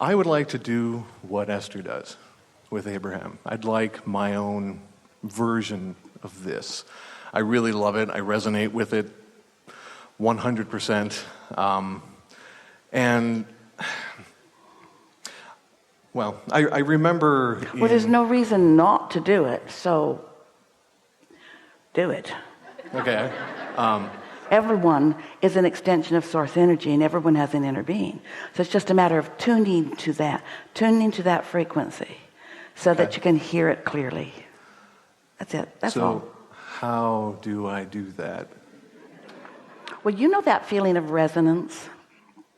I would like to do what Esther does with Abraham. I'd like my own version of this. I really love it. I resonate with it 100%. I remember... Well, there's no reason not to do it, so do it. Okay. Everyone is an extension of source energy, and everyone has an inner being. So it's just a matter of tuning to that frequency, so that you can hear it clearly. That's it. That's all. So how do I do that? Well, you know that feeling of resonance?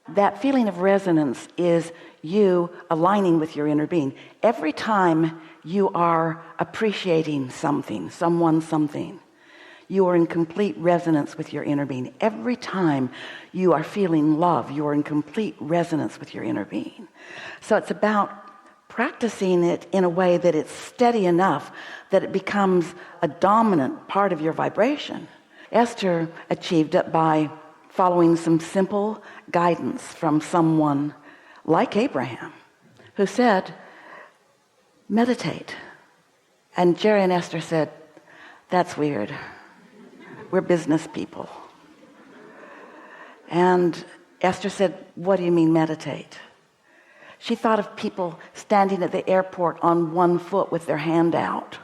That feeling of resonance is you aligning with your inner being. Every time you are appreciating something, someone, something, you are in complete resonance with your inner being. Every time you are feeling love, you are in complete resonance with your inner being. So it's about practicing it in a way that it's steady enough that it becomes a dominant part of your vibration. Esther achieved it by following some simple guidance from someone like Abraham, who said, meditate. And Jerry and Esther said, that's weird. We're business people. And Esther said, what do you mean meditate? She thought of people standing at the airport on one foot with their hand out,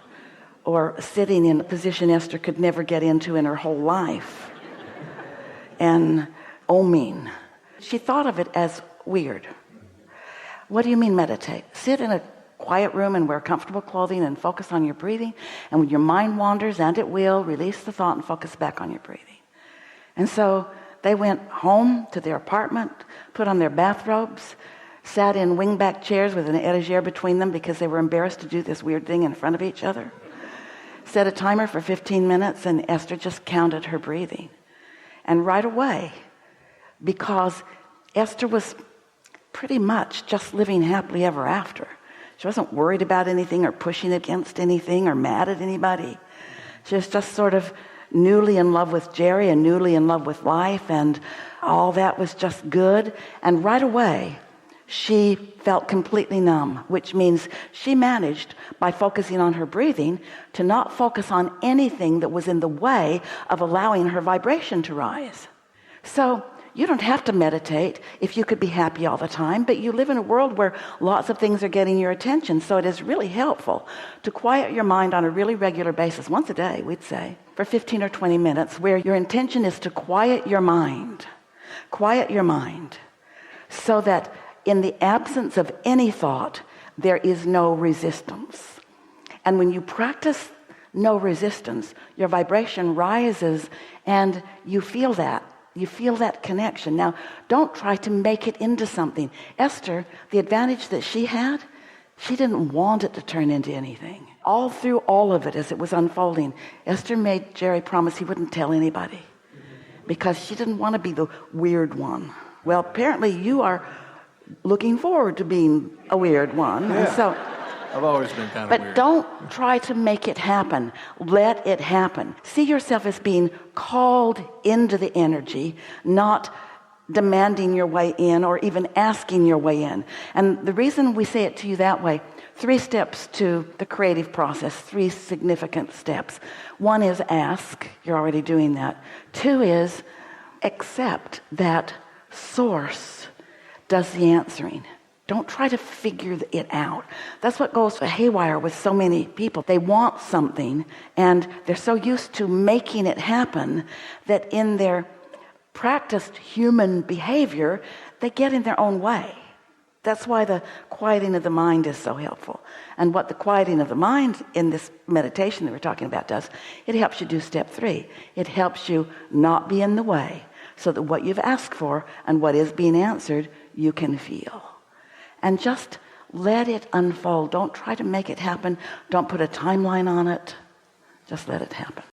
or sitting in a position Esther could never get into in her whole life, and oming. She thought of it as weird. What do you mean meditate? Sit in a quiet room and wear comfortable clothing and focus on your breathing, and when your mind wanders, and it will, release the thought and focus back on your breathing. And so they went home to their apartment, put on their bathrobes, sat in wingback chairs with an etagere between them because they were embarrassed to do this weird thing in front of each other. Set a timer for 15 minutes, and Esther just counted her breathing. And right away, because Esther was pretty much just living happily ever after. She wasn't worried about anything or pushing against anything or mad at anybody. She was just sort of newly in love with Jerry and newly in love with life, and all that was just good. And right away, she felt completely numb, which means she managed, by focusing on her breathing, to not focus on anything that was in the way of allowing her vibration to rise. So you don't have to meditate if you could be happy all the time, but you live in a world where lots of things are getting your attention. So it is really helpful to quiet your mind on a really regular basis, once a day, we'd say, for 15 or 20 minutes, where your intention is to quiet your mind, so that in the absence of any thought, there is no resistance. And when you practice no resistance, your vibration rises, and you feel that. You feel that connection. Now, don't try to make it into something. Esther, the advantage that she had, she didn't want it to turn into anything. All through all of it, as it was unfolding, Esther made Jerry promise he wouldn't tell anybody, because she didn't want to be the weird one. Well, apparently you are looking forward to being a weird one. Yeah. And so, I've always been kind of but weird. don't try to make it happen. Let it happen. See yourself as being called into the energy, not demanding your way in or even asking your way in. And the reason we say it to you that way, 3 steps to the creative process, 3 significant steps. 1 is ask. You're already doing that. 2 is accept that source does the answering. Don't try to figure it out. That's what goes haywire with so many people. They want something, and they're so used to making it happen that in their practiced human behavior, they get in their own way. That's why the quieting of the mind is so helpful. And what the quieting of the mind in this meditation that we're talking about does, it helps you do step 3. It helps you not be in the way, so that what you've asked for and what is being answered, you can feel. And just let it unfold. Don't try to make it happen. Don't put a timeline on it. Just let it happen.